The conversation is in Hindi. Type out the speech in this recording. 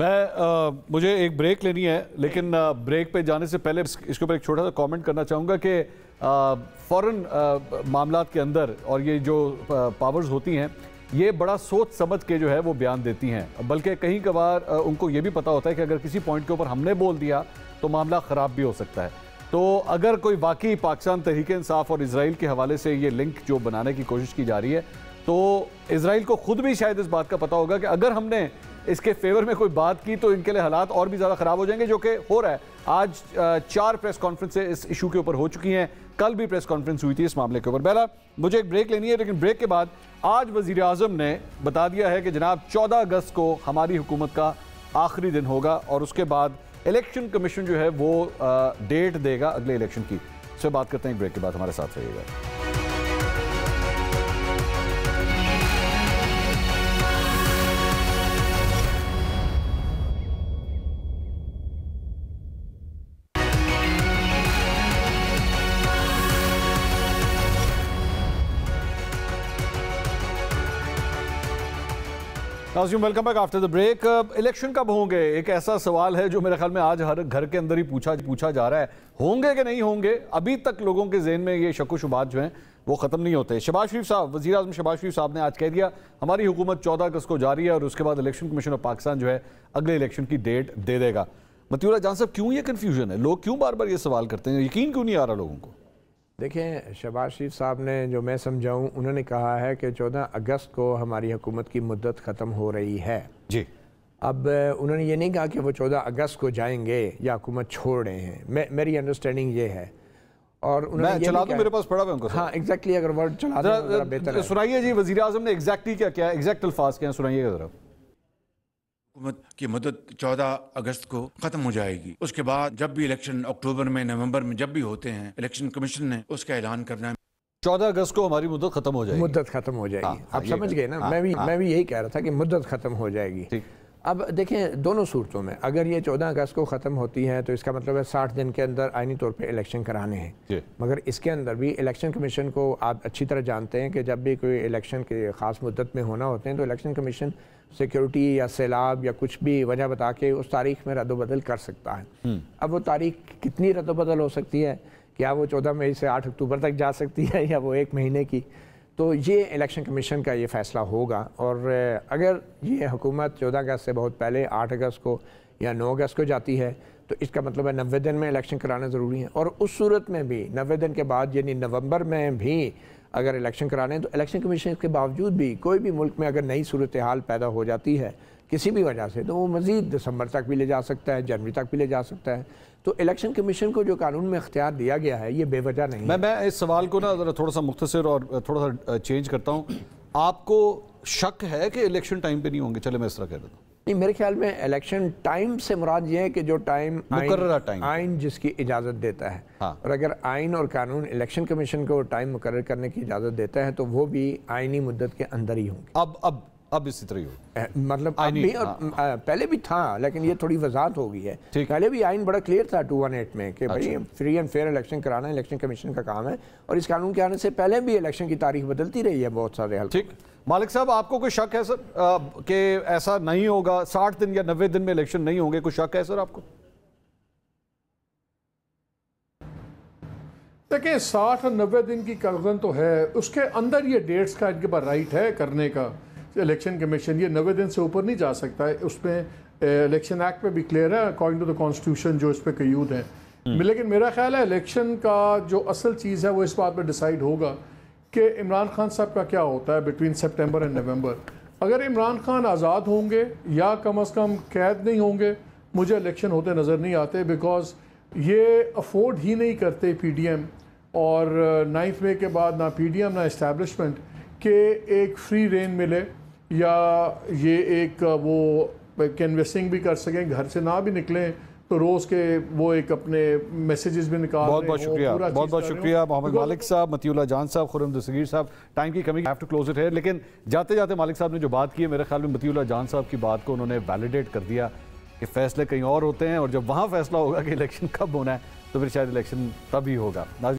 मुझे एक ब्रेक लेनी है, लेकिन ब्रेक पे जाने से पहले इसके ऊपर एक छोटा सा कमेंट करना चाहूँगा कि फ़ॉरेन मामलात के अंदर और ये जो पावर्स होती हैं ये बड़ा सोच समझ के जो है वो बयान देती हैं, बल्कि कहीं कभार उनको ये भी पता होता है कि अगर किसी पॉइंट के ऊपर हमने बोल दिया तो मामला ख़राब भी हो सकता है। तो अगर कोई वाकई पाकिस्तान तहरीक इंसाफ और इजराइल के हवाले से ये लिंक जो बनाने की कोशिश की जा रही है, तो इजराइल को खुद भी शायद इस बात का पता होगा कि अगर हमने इसके फेवर में कोई बात की तो इनके लिए हालात और भी ज़्यादा ख़राब हो जाएंगे, जो कि हो रहा है। आज 4 प्रेस कॉन्फ्रेंसें इस इशू के ऊपर हो चुकी हैं, कल भी प्रेस कॉन्फ्रेंस हुई थी इस मामले के ऊपर। पहला मुझे एक ब्रेक लेनी है, लेकिन ब्रेक के बाद आज वज़ीर आज़म ने बता दिया है कि जनाब 14 अगस्त को हमारी हुकूमत का आखिरी दिन होगा और उसके बाद इलेक्शन कमीशन जो है वो डेट देगा अगले इलेक्शन की। इससे बात करते हैं ब्रेक के बाद, हमारे साथ रहिएगा। नाज़रीन, welcome back after the break. Election कब होंगे, एक ऐसा सवाल है जो मेरे ख्याल में आज हर घर के अंदर ही पूछा जा रहा है। होंगे कि नहीं होंगे, अभी तक लोगों के ज़हन में ये शक व शुबात जो हैं वो ख़त्म नहीं होते। शहबाज शरीफ साहब, वज़ीर आज़म शहबाज शरीफ साहब ने आज कह दिया हमारी हुकूमत 14 अगस्त को जारी है और उसके बाद इलेक्शन कमीशन ऑफ पाकिस्तान जो है अगले इलेक्शन की डेट दे देगा। मतियुल्लाह जान साहब, क्यों ये कन्फ्यूजन है? लोग क्यों बार बार ये सवाल करते हैं? यकीन क्यों नहीं आ रहा लोगों को? देखें, शहबाज शरीफ साहब ने, जो मैं समझाऊँ, उन्होंने कहा है कि 14 अगस्त को हमारी हुकूमत की मुद्दत ख़त्म हो रही है जी। अब उन्होंने ये नहीं कहा कि वो 14 अगस्त को जाएंगे या हुकूमत छोड़ रहे हैं। मेरी अंडरस्टैंडिंग ये है। और उन्होंने ये चला दूं, मेरे पास पड़ा हुआ उनको। हाँ, एग्जैक्टली, अगर वर्ड चला दें बेहतर है। सुनाइए जी, वज़ीर आज़म ने एग्जैक्टली क्या किया, एग्जैक्ट अल्फाज क्या सुनाइएगा ज़रा। हुकूमत की मुद्दत 14 अगस्त को खत्म हो जाएगी। उसके बाद जब भी इलेक्शन अक्टूबर में, नवंबर में जब भी होते हैं, इलेक्शन कमिशन ने उसका ऐलान करना है। 14 अगस्त को हमारी मुद्दत खत्म हो जाएगी। मुद्दत खत्म हो जाएगी। आप समझ गए ना? मैं भी यही कह रहा था कि मुद्दत खत्म हो जाएगी। अब देखें, दोनों सूरतों में अगर ये 14 अगस्त को ख़त्म होती है तो इसका मतलब है 60 दिन के अंदर आईनी तौर पे इलेक्शन कराने हैं। मगर इसके अंदर भी इलेक्शन कमीशन को आप अच्छी तरह जानते हैं कि जब भी कोई इलेक्शन के ख़ास मुद्दत में होना होते हैं तो इलेक्शन कमीशन सिक्योरिटी या सैलाब या कुछ भी वजह बता के उस तारीख में रद्दबदल कर सकता है। अब वो तारीख कितनी रद्दबदल हो सकती है? क्या वो 14 मई से 8 अक्टूबर तक जा सकती है या वो 1 महीने की? तो ये इलेक्शन कमीशन का ये फ़ैसला होगा। और अगर ये हुकूमत 14 अगस्त से बहुत पहले 8 अगस्त को या 9 अगस्त को जाती है तो इसका मतलब है 90 दिन में इलेक्शन कराना ज़रूरी है। और उस सूरत में भी 90 दिन के बाद यानी नवंबर में भी अगर इलेक्शन कराने हैं तो इलेक्शन कमीशन के बावजूद भी कोई भी मुल्क में अगर नई सूरत हाल पैदा हो जाती है किसी भी वजह से तो वो मज़ीद दिसंबर तक भी ले जा सकता है, जनवरी तक भी ले जा सकता है। तो इलेक्शन कमीशन को जो कानून में इख्तियार दिया गया है ये बेवजह नहीं है। मैं इस सवाल को ना ज़रा थोड़ा सा मुख्तसर और थोड़ा सा चेंज करता हूँ। आपको शक है कि इलेक्शन टाइम पे नहीं होंगे? चले मैं इस तरह कह देता हूँ। नहीं, मेरे ख्याल में इलेक्शन टाइम से मुराद ये है कि जो टाइम आइन जिसकी इजाज़त देता है। हाँ। और अगर आइन और कानून इलेक्शन कमीशन को टाइम मुकर्रर करने की इजाज़त देता है तो वो भी आइनी मुद्दत के अंदर ही होंगे। अब इसी तरह ही हो, मतलब अब भी और पहले भी था, लेकिन ये थोड़ी वजाहत हो गई है। पहले भी आइन बड़ा क्लियर था 218 में कि भाई फ्री एंड फेयर इलेक्शन कराना इलेक्शन कमीशन का काम है। और इस कानून के आने से पहले भी इलेक्शन की तारीख बदलती रही है बहुत सारे हल। ठीक, मालिक साहब, आपको कोई शक है सर कि ऐसा नहीं होगा, 60 दिन या 90 दिन में इलेक्शन नहीं होंगे? कोई शक है सर आपको? देखिए, 60 और 90 दिन की कर्जन तो है, उसके अंदर ये डेट्स का इनके पास राइट है करने का। इलेक्शन कमीशन ये 90 दिन से ऊपर नहीं जा सकता है। उसमें इलेक्शन एक्ट में भी क्लियर है अकॉर्डिंग टू द कॉन्स्टिट्यूशन जो इस पर कयूद है। लेकिन मेरा ख्याल है इलेक्शन का जो असल चीज़ है वो इस बात पर डिसाइड होगा कि इमरान खान साहब का क्या होता है बिटवीन सितंबर एंड नवंबर। अगर इमरान खान आज़ाद होंगे या कम अज़ कम कैद नहीं होंगे, मुझे इलेक्शन होते नज़र नहीं आते, बिकॉज ये अफोर्ड ही नहीं करते PDM और 9 मई के बाद ना PDM ना इस्टेब्लिशमेंट के एक फ्री रेन मिले या ये एक वो कैनवेसिंग भी कर सकें, घर से ना भी निकलें तो रोज़ के वो एक अपने मैसेजेस भी निकाल। बहुत बहुत शुक्रिया, बहुत बहुत शुक्रिया मोहम्मद मालिक साहब, मतियुल्लाह जान साहब, खुर्रम दस्तगीर साहब। टाइम की कमी, हैव टू क्लोज इट है। लेकिन जाते जाते मालिक साहब ने जो बात की है, मेरे ख्याल में मतियुल्लाह जान साहब की बात को उन्होंने वैलिडेट कर दिया कि फ़ैसले कहीं और होते हैं और जब वहाँ फैसला होगा कि इलेक्शन कब होना है तो फिर शायद इलेक्शन तब ही होगा।